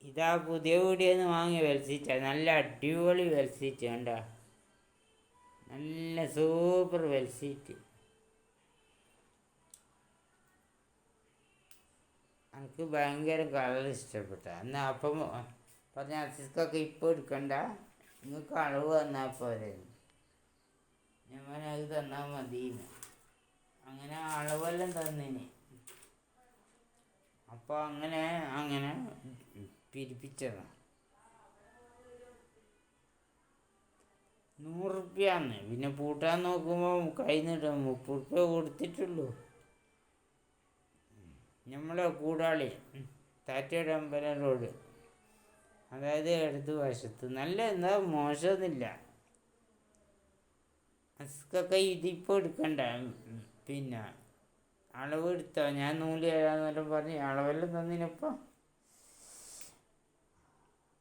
ഇതാ പുതിയ വീടിയെന്ന് വാങ്ങിയ വെൽസീറ്റ, നല്ല അടിപൊളി വെൽസീറ്റ് കണ്ട, നല്ല സൂപ്പർ വെൽസീറ്റ്. എനിക്ക് ഭയങ്കര കളർ ഇഷ്ടപ്പെട്ട. എന്നാൽ അപ്പം പറഞ്ഞ അസിസ്ക്കൊക്കെ ഇപ്പോൾ എടുക്കണ്ട, നിങ്ങൾക്ക് അളവ് തന്നാൽ പോരെ, ഞാൻ അത് തന്നാൽ മതിയെന്ന്. അങ്ങനെ അളവെല്ലാം തന്നിന്. അപ്പോൾ അങ്ങനെ പിരിപ്പിച്ചതാണ്. 100 റുപ്യാന്ന്. പിന്നെ പൂട്ടാൻ നോക്കുമ്പോൾ കയ്യിൽ നിന്നിട്ട് 30 റുപ്യ കൊടുത്തിട്ടുള്ളൂ. നമ്മളെ കൂടാളി താറ്റയുടെ അമ്പലം റോഡ്, അതായത് ഇടത് വശത്ത്. നല്ല എന്താ മോശമൊന്നുമില്ല. അസ്കൊക്കെ ഇതിപ്പോൾ എടുക്കണ്ട, പിന്നെ അളവ് എടുത്തോ, ഞാൻ നൂല് തരാമെന്നെല്ലാം പറഞ്ഞ് അളവെല്ലാം തന്നിനപ്പോൾ.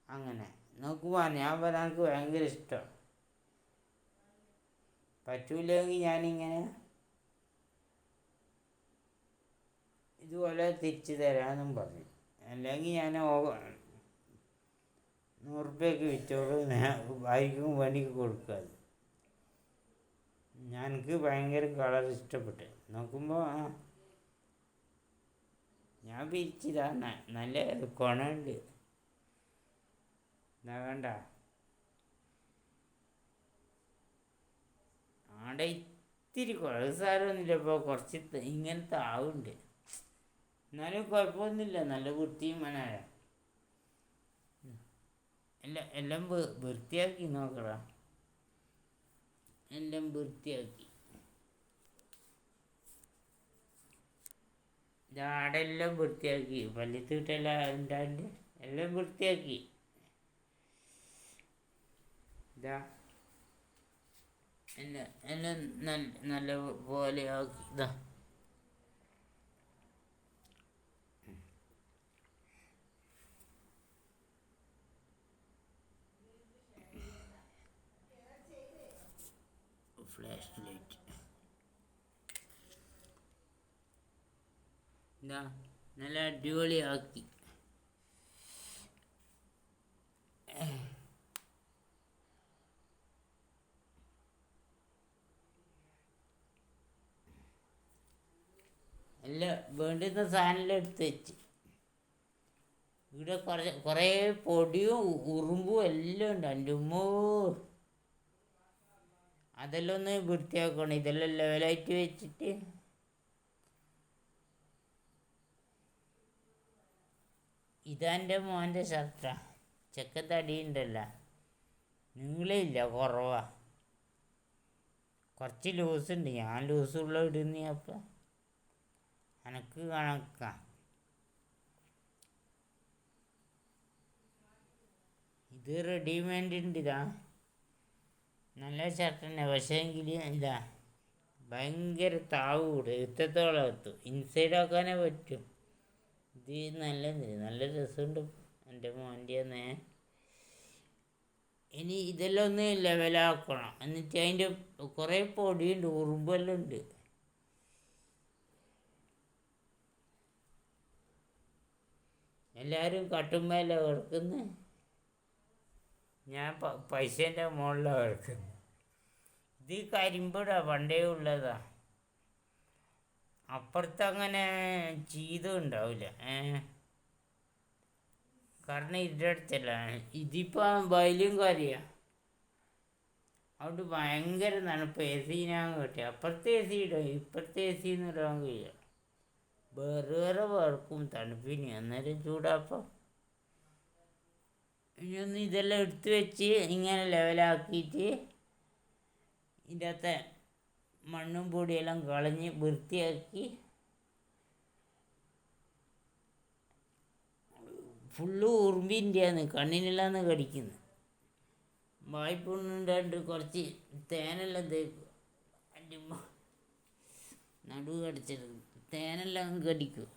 അങ്ങനെ നോക്കുമ്പോൾ ഞാൻ പറഞ്ഞ എനിക്ക് ഭയങ്കര ഇഷ്ടം. പറ്റൂലെങ്കിൽ ഞാനിങ്ങനെ ഇതുപോലെ തിരിച്ച് തരാമെന്നും പറഞ്ഞു. അല്ലെങ്കിൽ ഞാൻ 100 റുപ്യക്ക് വിറ്റോളൂ, ഭാര്യക്കും പണിക്ക് കൊടുക്കാതെ. എനിക്ക് ഭയങ്കര കളർ ഇഷ്ടപ്പെട്ടു. നോക്കുമ്പോൾ ഞാൻ പിരിച്ചിതാ, നല്ല കൊണുണ്ട്. എന്താ വേണ്ട, ആടെ ഇത്തിരി കുഴൽ സാരമൊന്നുമില്ല. ഇപ്പോൾ കുറച്ച് ഇങ്ങനത്തെ ആവുണ്ട്, എന്നാലും കുഴപ്പമൊന്നുമില്ല. നല്ല വൃത്തിയും മനായ എല്ലാം വൃത്തിയാക്കി നോക്കടാ, എല്ലാം വൃത്തിയാക്കി. ആടെ എല്ലാം വൃത്തിയാക്കി, പള്ളിത്തീട്ടെല്ലാം ഉണ്ടാണ്ട് എല്ലാം വൃത്തിയാക്കി. ഇതാ എല്ലാം നല്ല പോലെ ആക്കി. ഇതാ ഫ്ലാഷ് ലൈറ്റ്, ഇതാ നല്ല അടിപൊളിയാക്കി. എല്ലാം വേണ്ടുന്ന സാധനമെല്ലാം എടുത്ത് വെച്ച്. ഇവിടെ കുറേ പൊടിയും ഉറുമ്പും എല്ലാം ഉണ്ട്. എൻ്റെ ഉമ്മോ, അതെല്ലാം ഒന്ന് വൃത്തിയാക്കണം. ഇതെല്ലാം ലെവലായിട്ട് വെച്ചിട്ട് ഇതെൻ്റെ മോൻ്റെ ഷർട്ടാണ്. ചെക്കൻ തടിയുണ്ടല്ല, നീളമില്ല, കുറവാ, കുറച്ച് ലൂസുണ്ട്. ഞാൻ ലൂസുള്ള ഇടുന്ന, അപ്പം എനക്ക് കണക്കാം. ഇത് റെഡിമെയ്ഡ് ഉണ്ട്. ഇതാ നല്ല ഷർട്ട് തന്നെ, പക്ഷേ എങ്കിൽ ഇതാ ഭയങ്കര താവ് കൂടും, എത്രത്തോളം എത്തും, ഇൻസൈഡ് ആക്കാനേ പറ്റും. ഇത് നല്ല രസമുണ്ട് എൻ്റെ മോൻ്റെ. ഇനി ഇതെല്ലാം ഒന്ന് ലെവലാക്കണം. എന്നിട്ട് അതിൻ്റെ കുറേ പൊടിയുണ്ട്, ഉറുമ്പെല്ലാം ഉണ്ട്. എല്ലാവരും കട്ടുമ്പല്ല കിടക്കുന്നത്, ഞാൻ പൈസേൻ്റെ മുകളിലാണ് കിടക്കുന്നത്. ഇത് കരിമ്പടാ, പണ്ടേ ഉള്ളതാ. അപ്പുറത്തങ്ങനെ ചീതുണ്ടാവില്ല, കാരണം ഇതിൻ്റെ അടുത്തല്ല. ഇതിപ്പോൾ വയലും കാര്യമാണ്, അതുകൊണ്ട് ഭയങ്കര തണുപ്പ്. എ സി ഞാൻ കേട്ടി, അപ്പുറത്തെ എ സി ഇടും, ഇപ്പുറത്തെ എ സി എന്ന് ഇടാൻ കഴിയുക. വേറെ വേർക്കും തണുപ്പിന്, അന്നേരം ചൂടാപ്പം. ഇനിയൊന്ന് ഇതെല്ലാം എടുത്ത് വെച്ച് ഇങ്ങനെ ലെവലാക്കിയിട്ട് ഇതിൻ്റെ അകത്തെ മണ്ണും പൊടിയെല്ലാം കളഞ്ഞ് വൃത്തിയാക്കി ഫുള്ള് ഉറുമ്പിൻ്റെയാണ്, കണ്ണിനെല്ലാന്ന് കടിക്കുന്നത്. വായ്പുണ്ണുണ്ടാണ്ട് കുറച്ച് തേനെല്ലാം തേക്കും. എൻ്റെ നടുവ് കടിച്ചത്, തേനെല്ലാം കടിക്കും.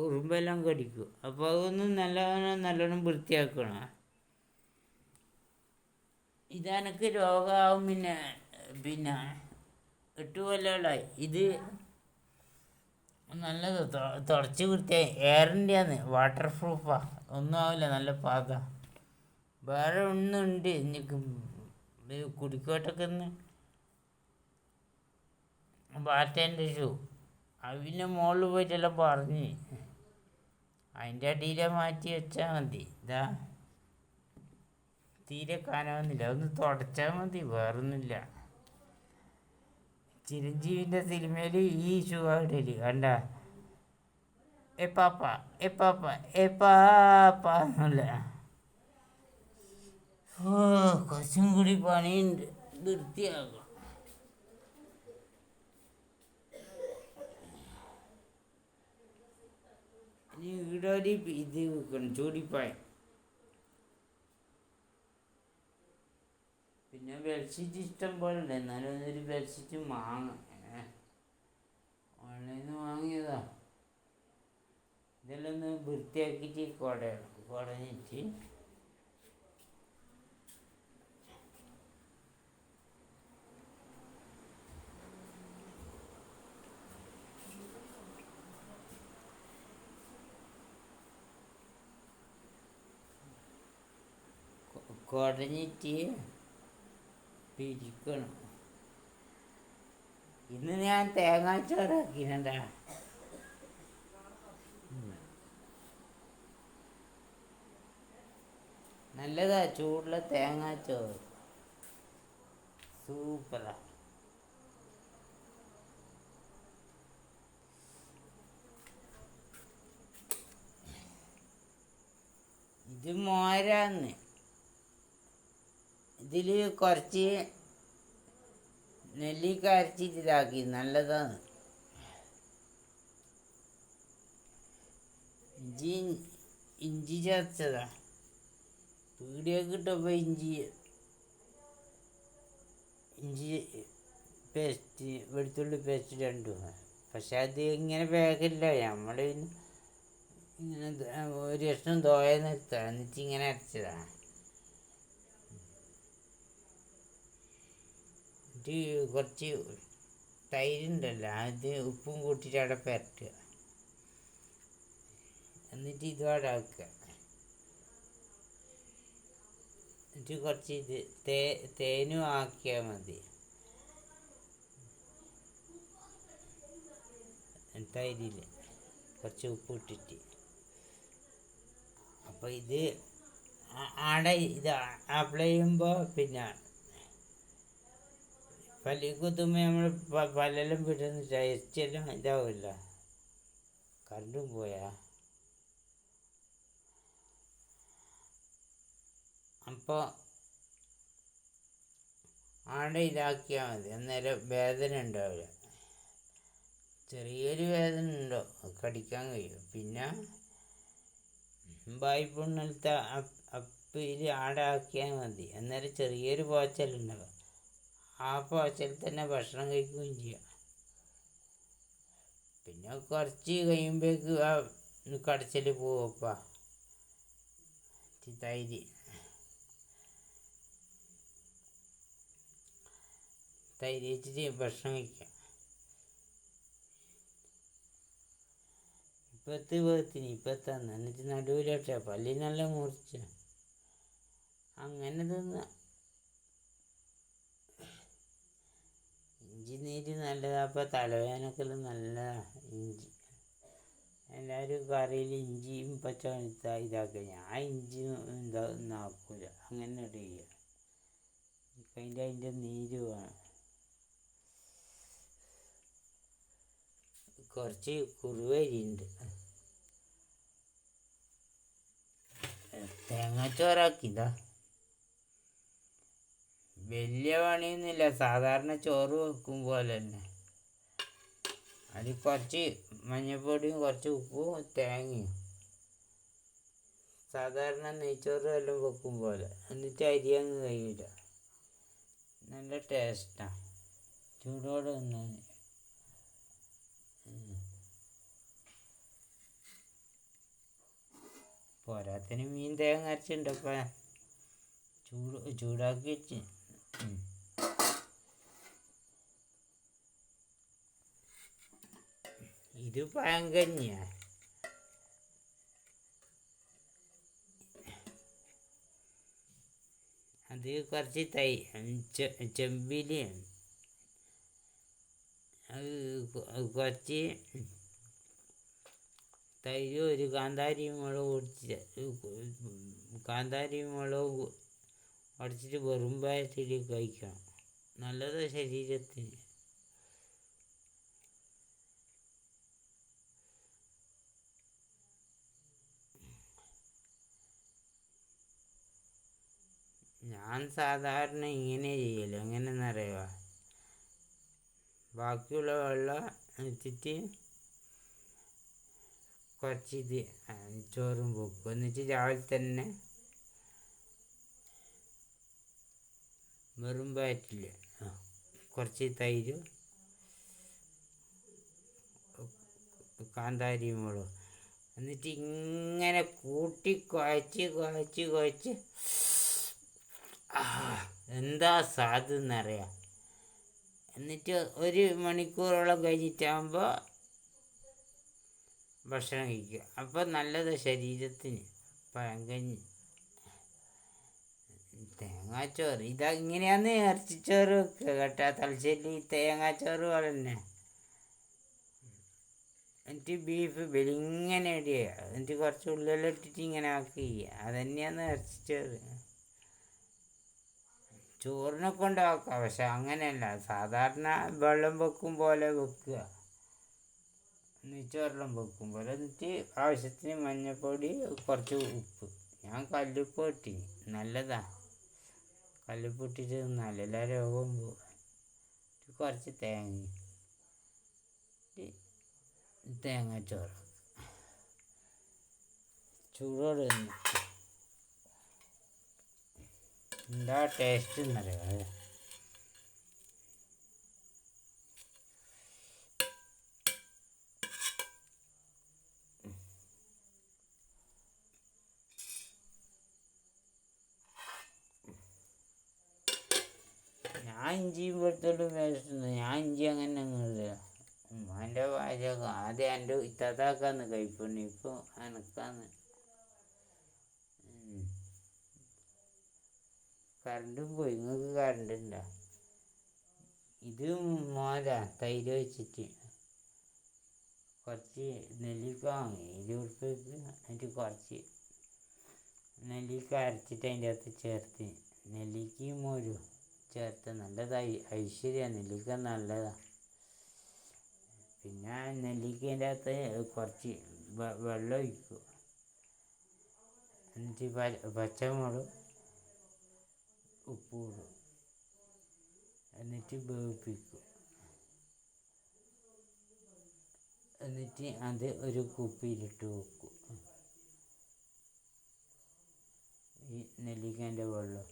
ഉറുമ്പെല്ലാം കടിക്കും. അപ്പോൾ അതൊന്നും നല്ലോണം വൃത്തിയാക്കണം. ഇതെനക്ക് രോഗമാവും. പിന്നെ 8 കൊല്ലങ്ങളായി. ഇത് നല്ലത് തുടച്ച് വൃത്തിയായി. എയറിൻ്റെയാണ്, വാട്ടർ പ്രൂഫാ, ഒന്നും ആവില്ല, നല്ല പാക. വേറെ ഒന്നുണ്ട് എനിക്ക് കുടിക്കോട്ടൊക്കെ ഒന്ന് ബാറ്റേൻ്റെ ഷൂ അതിൻ്റെ മുകളിൽ പോയിട്ടെല്ലാം പറഞ്ഞ് അതിൻ്റെ അടിയിലെ മാറ്റി വെച്ചാൽ മതി. ഇതാ തീരെ കാനാവുന്നില്ല, ഒന്ന് തുടച്ചാൽ മതി, വേറൊന്നുമില്ല. ചിരഞ്ജീവിൻ്റെ സിനിമയിൽ ഈ ഷൂ ഇടല് കണ്ട, എ പാപ്പ എ പാപ്പ എ പാപ്പ എന്നല്ല. ഓ കുറച്ചും കൂടി പണിയുണ്ട്, വൃത്തിയാകും. ഇനി ഈടൊരു ഇത് വെക്കണം, ചൂടിപ്പായ. പിന്നെ ബെഡ്ഷീറ്റ് ഇഷ്ടം പോലെ ഉണ്ട്, എന്നാലും ഒരു ബെഡ്ഷീറ്റ് വാങ്ങാം. ഓൺലൈനിൽ നിന്ന് വാങ്ങിയതാ. ഇതെല്ലാം ഒന്ന് വൃത്തിയാക്കിയിട്ട് കുടഞ്ഞിട്ട് പിരിക്കണം. ഇന്ന് ഞാൻ തേങ്ങാച്ചോറാക്കിനണ്ട. നല്ലതാ, ചൂടുള്ള തേങ്ങാച്ചോറ് സൂപ്പറാ. ഇത് മോരാന്ന്. ഇതിൽ കുറച്ച് നെല്ലിക്ക അരച്ചിട്ട് ഇതാക്കി, നല്ലതാണ്. ഇഞ്ചി ചേർത്തതാ, പീടിയൊക്കെ കിട്ടുമ്പോൾ ഇഞ്ചി പേസ്റ്റ്, വെളുത്തുള്ളി പേസ്റ്റ് രണ്ടും. പക്ഷെ അത് ഇങ്ങനെ പാക്കില്ല, നമ്മൾ ഇങ്ങനെ ഒരു കഷ്ണം തോയെന്ന് എടുത്താൽ എന്നിട്ട് ഇങ്ങനെ അരച്ചതാണ്. കുറച്ച് തൈരുണ്ടല്ലോ, അത് ഉപ്പും കൂട്ടിയിട്ട് അവിടെ പരട്ടുക, എന്നിട്ട് ഇതോടെ ആക്കുക. എന്നിട്ട് കുറച്ച് തേനും ആക്കിയാൽ മതി. തൈരിൽ കുറച്ച് ഉപ്പ് ഇട്ടിട്ട്. അപ്പോൾ ഇത് ആടെ ഇത് അപ്ലൈ ചെയ്യുമ്പോൾ പിന്നെ പല്ലിൽ കുത്തുമ്പോൾ നമ്മൾ പല്ലെല്ലാം വിടുന്ന ടേസ്റ്റെല്ലാം ഇതാവില്ല. കറണ്ടും പോയാ. അപ്പോൾ ആടെ ഇതാക്കിയാൽ മതി, അന്നേരം വേദന ഉണ്ടാവില്ല. ചെറിയൊരു വേദന ഉണ്ടോ, കടിക്കാൻ കഴിയും. പിന്നെ വായ്പുണ്ണലത്തെ അപ്പിൽ ആടെ ആക്കിയാൽ മതി, അന്നേരം ചെറിയൊരു പോച്ചലുണ്ടാവും. ആ പോച്ചൽ തന്നെ ഭക്ഷണം കഴിക്കുകയും ചെയ്യാം. പിന്നെ കുറച്ച് കഴിയുമ്പോഴേക്ക് ആ കടച്ചൽ പോവപ്പാ. തൈര് വെച്ചിട്ട് ഭക്ഷണം കഴിക്കാം. ഇപ്പത്താണ് എന്നിട്ട് നടുവിലോട്ടാ പല്ലിനെല്ല മുറിച്ച് അങ്ങനെ തിന്ന. ഇഞ്ചി നീര് നല്ലതാ, അപ്പോൾ തലവേദനക്കെല്ലാം നല്ലതാ ഇഞ്ചി. എല്ലാവരും കറിയിൽ ഇഞ്ചിയും പച്ചവെളുത്ത ഇതാക്കുക, ഞാൻ ഇഞ്ചി ഒന്നും ആക്കൂല, അങ്ങനെ ഇടുക. അതിൻ്റെ നീര് വേണം. കുറച്ച് കുറുവരിയുണ്ട്, തേങ്ങാച്ചോറാക്കിയതാ. വലിയ പണിയൊന്നുമില്ല, സാധാരണ ചോറ് വെക്കും പോലെ തന്നെ. അതിൽ കുറച്ച് മഞ്ഞൾപ്പൊടിയും കുറച്ച് ഉപ്പും തേങ്ങയും, സാധാരണ നെയ്ച്ചോറ് എല്ലാം വെക്കും പോലെ. എന്നിട്ട് അരി അങ്ങ് കഴിയില്ല, നല്ല ടേസ്റ്റാണ് ചൂടോടെ തിന്നാൻ. പോരാത്തിന് മീൻ തേങ്ങ അരച്ചിട്ടുണ്ടപ്പോൾ ചൂടാക്കി വെച്ച്. ഇത് പഴങ്കഞ്ഞിയാ. അത് കുറച്ച് ചെമ്പിൽ കുറച്ച് തൈര്, ഒരു കാന്താരി മുളക് ഉടച്ചിട്ട് വെറും പായത്തിൽ കഴിക്കണം. നല്ലത് ശരീരത്തിന്. ഞാൻ സാധാരണ ഇങ്ങനെ ചെയ്യല്. എങ്ങനെയെന്നറിയുക, ബാക്കിയുള്ള വെള്ളം വെച്ചിട്ട് കുറച്ച് ചോറും വെക്കും. എന്നിട്ട് രാവിലെ തന്നെ വെറും വയറ്റിൽ കുറച്ച് തൈര്, കാന്താരി മുളക്, എന്നിട്ട് ഇങ്ങനെ കൂട്ടി കുഴച്ച് എന്താ സ്വാദ് എന്നറിയാം. എന്നിട്ട് 1 മണിക്കൂറോളം കഴിഞ്ഞിട്ടാകുമ്പോൾ ഭക്ഷണം കഴിക്കുക. അപ്പോൾ നല്ലത് ശരീരത്തിന്. പഴങ്കഞ്ഞി, തേങ്ങാച്ചോറ് ഇതാ ഇങ്ങനെയാന്ന് ഇറച്ചിച്ചോറ് വെക്കുക കേട്ടോ. തലശ്ശേരി തേങ്ങാച്ചോറ് പോലെ തന്നെ. എന്നിട്ട് ബീഫ് വെളിങ്ങനെ ഇടുക. എന്നിട്ട് കുറച്ച് ഉള്ളിലെല്ലാം ഇട്ടിട്ട് ഇങ്ങനെ ആക്കി. അതുതന്നെയാണ് ഇറച്ചിച്ചോറ്. ചോറിനെ കൊണ്ടാക്കാം, പക്ഷെ അങ്ങനെയല്ല. സാധാരണ വെള്ളം വെക്കും പോലെ വെക്കുക, നെയ്ച്ചോറെല്ലാം വെക്കും പോലെ. എന്നിട്ട് ആവശ്യത്തിന് മഞ്ഞൾപ്പൊടി, കുറച്ച് ഉപ്പ്. ഞാൻ കല്ലുപ്പ് ഇട്ടിന്, നല്ലതാ. കല്ലുപ്പ് ഇട്ടിട്ട് തിന്നാൽ എല്ലാ രോഗവും പോകും. കുറച്ച് തേങ്ങാച്ചോറ് ചൂടോടെ തിന്നു. എന്താ ടേസ്റ്റ് എന്നറിയാം. ഞാൻ ഇഞ്ചിയും വെളുത്തുള്ളിയും മേടിച്ചിട്ടുണ്ട്. ഞാൻ ഇഞ്ചി അങ്ങനെ ഇല്ല. ഉമ്മാൻ്റെ പാചകം ആദ്യം എൻ്റെ ഇത്താത്താക്കാന്ന് കഴിപ്പുണ്ട്, ഇപ്പോൾ എനക്കാന്ന്. കറണ്ടും പോയി. നിങ്ങൾക്ക് കറണ്ട് ഉണ്ടോ? ഇത് തൈര് വെച്ചിട്ട് കുറച്ച് നെല്ലിക്ക വാങ്ങി 20 ഉറുപ്പ്യക്ക്. എന്നിട്ട് കുറച്ച് നെല്ലിക്ക അരച്ചിട്ട് അതിൻ്റെ അകത്ത് ചേർത്ത്, നെല്ലിക്കയും മോരും ചേർത്ത് നല്ലതായി. ഐശ്വര്യമാണ്, നെല്ലിക്ക നല്ലതാണ്. പിന്നെ നെല്ലിക്കേൻ്റെ അകത്ത് കുറച്ച് വെള്ളം ഒഴിക്കും. എന്നിട്ട് പച്ചമുളക്, ഉപ്പ് ഇടും. എന്നിട്ട് വേവിപ്പിക്കും. എന്നിട്ട് അത് ഒരു കുപ്പിയിലിട്ട് വെക്കും. ഈ നെല്ലിക്കേൻ്റെ വെള്ളം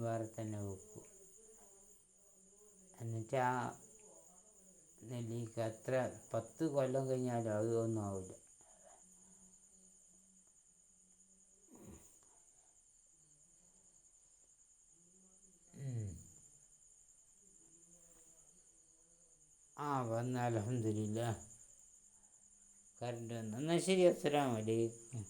വേറെ തന്നെ വെക്കും. എന്നിട്ട് ആ നെല്ലിക്ക എത്ര 10 കൊല്ലം കഴിഞ്ഞാലും അതൊന്നും ആവില്ല. വന്ന് അൽഹംദുലില്ലാ കറണ്ട് വന്നു. എന്നാൽ ശരി, അസ്സലാമു അലൈക്കും.